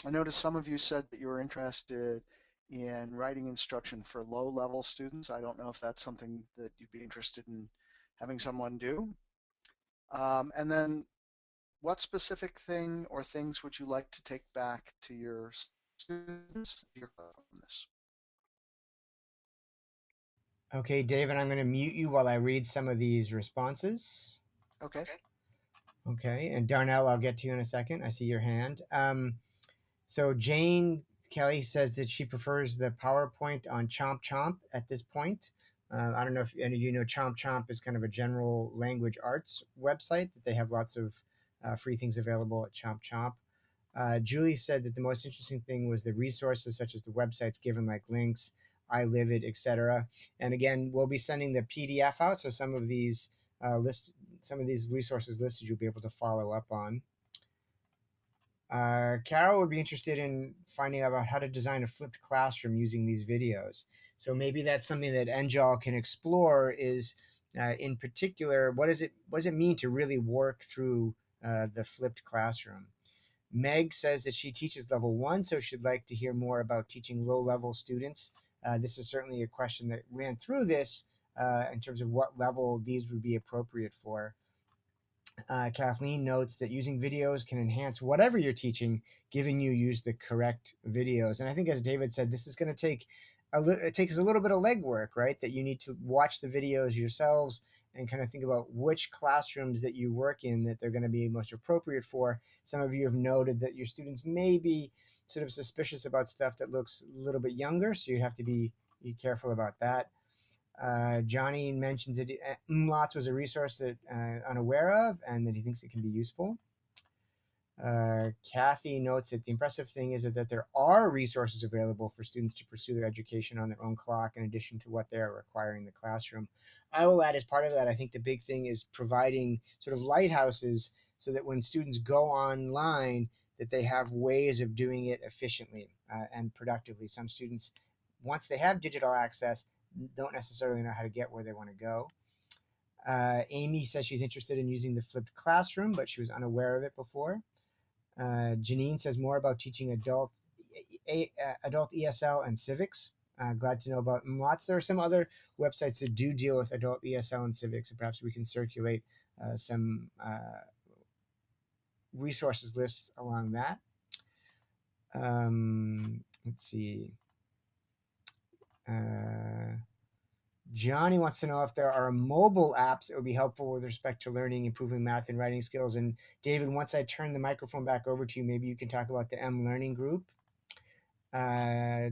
I noticed some of you said that you were interested in writing instruction for low-level students. I don't know if that's something that you'd be interested in having someone do. And then what specific thing or things would you like to take back to your students from this? Okay, David, I'm going to mute you while I read some of these responses. Okay. Okay, and Darnell, I'll get to you in a second. I see your hand. So Jane Kelly says that she prefers the PowerPoint on Chomp Chomp at this point. I don't know if any of you know Chomp Chomp is kind of a general language arts website that they have lots of free things available at Chomp Chomp. Julie said that the most interesting thing was the resources such as the websites given like links, iLivid, etc. And again, we'll be sending the PDF out, so some of these resources listed you'll be able to follow up on. Carol would be interested in finding out about how to design a flipped classroom using these videos. So maybe that's something that NJAL can explore is, in particular, what does it mean to really work through the flipped classroom? Meg says that she teaches level 1, so she'd like to hear more about teaching low-level students. This is certainly a question that ran through this in terms of what level these would be appropriate for. Kathleen notes that using videos can enhance whatever you're teaching, given you use the correct videos. And I think, as David said, this is going to take it takes a little bit of legwork, right? That you need to watch the videos yourselves and kind of think about which classrooms that you work in that they're going to be most appropriate for. Some of you have noted that your students may be sort of suspicious about stuff that looks a little bit younger, so you have to be careful about that. Johnny mentions that MLOTS was a resource that unaware of and that he thinks it can be useful. Kathy notes that the impressive thing is that there are resources available for students to pursue their education on their own clock in addition to what they are requiring in the classroom. I will add, as part of that, I think the big thing is providing sort of lighthouses so that when students go online, that they have ways of doing it efficiently and productively. Some students, once they have digital access, don't necessarily know how to get where they want to go. Amy says she's interested in using the flipped classroom, but she was unaware of it before. Janine says more about teaching adult ESL and civics. Glad to know about lots. There are some other websites that do deal with adult ESL and civics, and perhaps we can circulate some resources lists along that. Let's see. Johnny wants to know if there are mobile apps that would be helpful with respect to learning, improving math and writing skills. And David, once I turn the microphone back over to you, maybe you can talk about the M Learning Group.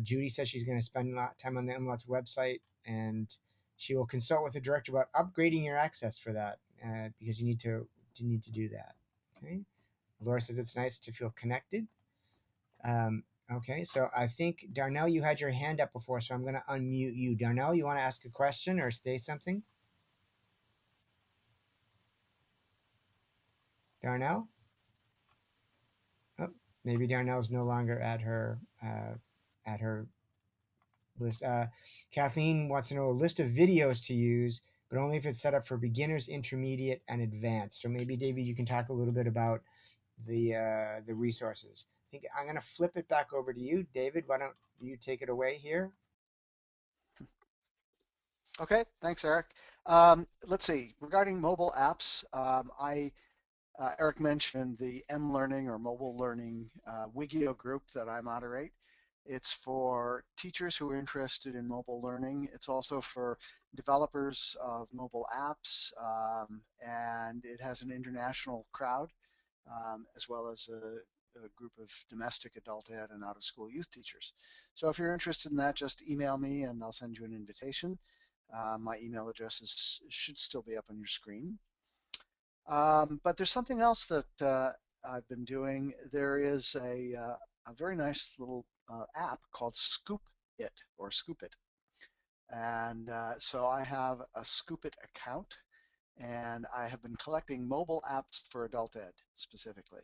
Judy says she's going to spend a lot of time on the MLOT's website, and she will consult with the director about upgrading your access for that, because you need to do that. Okay. Laura says it's nice to feel connected. Okay, so I think Darnell, you had your hand up before, so I'm going to unmute you. Darnell, you want to ask a question or say something? Darnell? Oh, maybe Darnell's no longer at her list. Kathleen wants to know a list of videos to use, but only if it's set up for beginners, intermediate, and advanced. So maybe David, you can talk a little bit about the resources. I think I'm going to flip it back over to you, David. Why don't you take it away here? Okay, thanks, Eric. Let's see. Regarding mobile apps, Eric mentioned the M Learning or Mobile Learning Wigio group that I moderate. It's for teachers who are interested in mobile learning. It's also for developers of mobile apps, and it has an international crowd, as well as a group of domestic adult ed and out-of-school youth teachers. So if you're interested in that, just email me and I'll send you an invitation. My email address should still be up on your screen. But there's something else that I've been doing. There is a very nice little app called Scoop It or Scoop It. And so I have a Scoop It account, and I have been collecting mobile apps for adult ed specifically.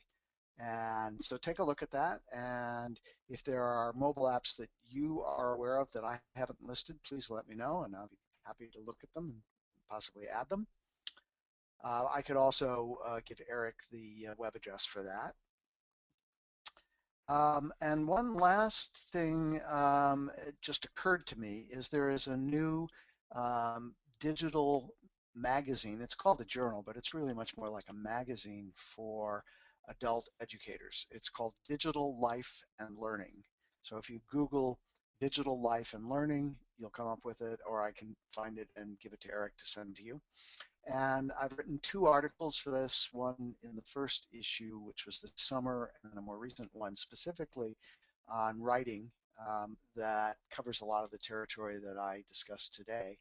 And so take a look at that. And if there are mobile apps that you are aware of that I haven't listed, please let me know, and I'll be happy to look at them and possibly add them. I could also give Eric the web address for that. And one last thing it just occurred to me is there is a new digital magazine. It's called a journal, but it's really much more like a magazine for adult educators. It's called Digital Life and Learning. So if you Google Digital Life and Learning, you'll come up with it, or I can find it and give it to Eric to send to you. And I've written 2 articles for this, one in the first issue, which was this summer, and a more recent one specifically on writing that covers a lot of the territory that I discussed today.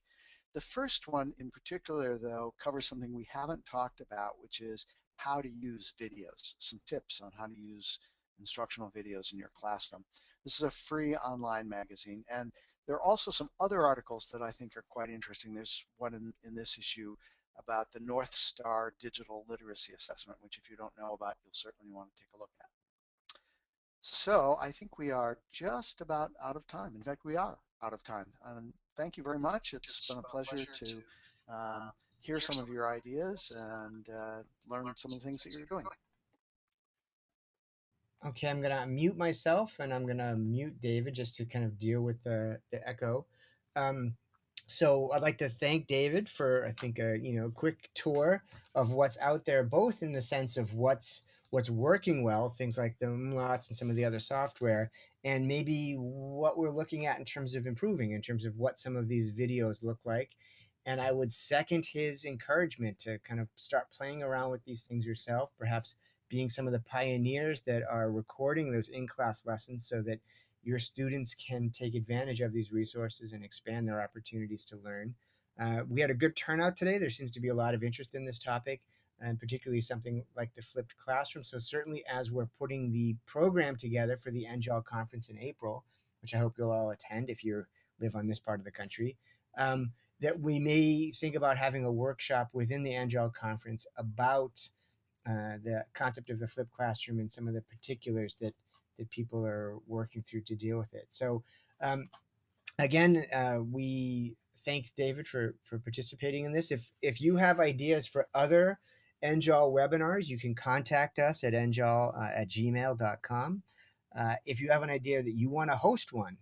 The first one in particular, though, covers something we haven't talked about, which is how to use videos, some tips on how to use instructional videos in your classroom. This is a free online magazine, and there are also some other articles that I think are quite interesting. There's one in this issue about the North Star Digital Literacy Assessment, which if you don't know about, you'll certainly want to take a look at. So I think we are just about out of time. In fact, we are out of time. Thank you very much. It's been a pleasure to hear some of your ideas and learn some of the things that you're doing. Okay, I'm gonna mute myself and I'm gonna mute David just to kind of deal with the echo. Um, so I'd like to thank David for I think a quick tour of what's out there, both in the sense of what's working well, things like the MLOTs and some of the other software, and maybe what we're looking at in terms of improving, in terms of what some of these videos look like. And I would second his encouragement to kind of start playing around with these things yourself, perhaps being some of the pioneers that are recording those in-class lessons so that your students can take advantage of these resources and expand their opportunities to learn. We had a good turnout today. There seems to be a lot of interest in this topic, and particularly something like the flipped classroom. So certainly as we're putting the program together for the NJAL conference in April, which I hope you'll all attend if you live on this part of the country, that we may think about having a workshop within the NJAL conference about the concept of the flipped classroom and some of the particulars that people are working through to deal with it. So again, we thank David for participating in this. If you have ideas for other NJAL webinars, you can contact us at njal@gmail.com. If you have an idea that you want to host one,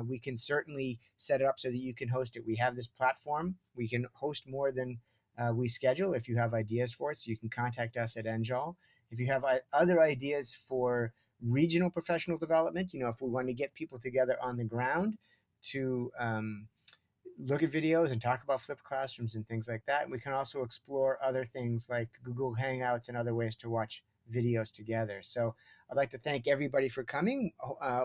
we can certainly set it up so that you can host it. We have this platform. We can host more than we schedule. If you have ideas for it, so you can contact us at NJAL. If you have other ideas for regional professional development, if we want to get people together on the ground to look at videos and talk about flipped classrooms and things like that. And we can also explore other things like Google Hangouts and other ways to watch videos together. So I'd like to thank everybody for coming.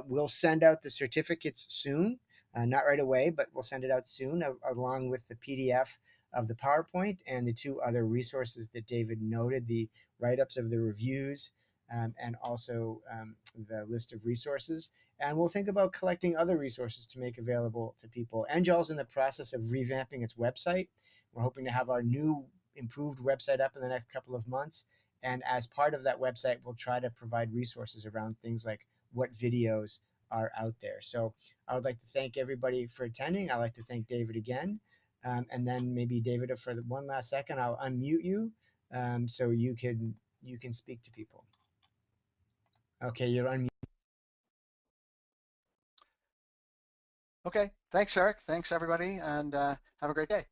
We'll send out the certificates soon, not right away, but we'll send it out soon, along with the PDF of the PowerPoint and the two other resources that David noted, the write-ups of the reviews, and also the list of resources. And we'll think about collecting other resources to make available to people. NGEL's in the process of revamping its website. We're hoping to have our new improved website up in the next couple of months. And as part of that website, we'll try to provide resources around things like what videos are out there. So I would like to thank everybody for attending. I'd like to thank David again. And then maybe David, for one last second, I'll unmute you so you can speak to people. Okay, you're unmuted. Okay, thanks, Eric. Thanks, everybody, and have a great day.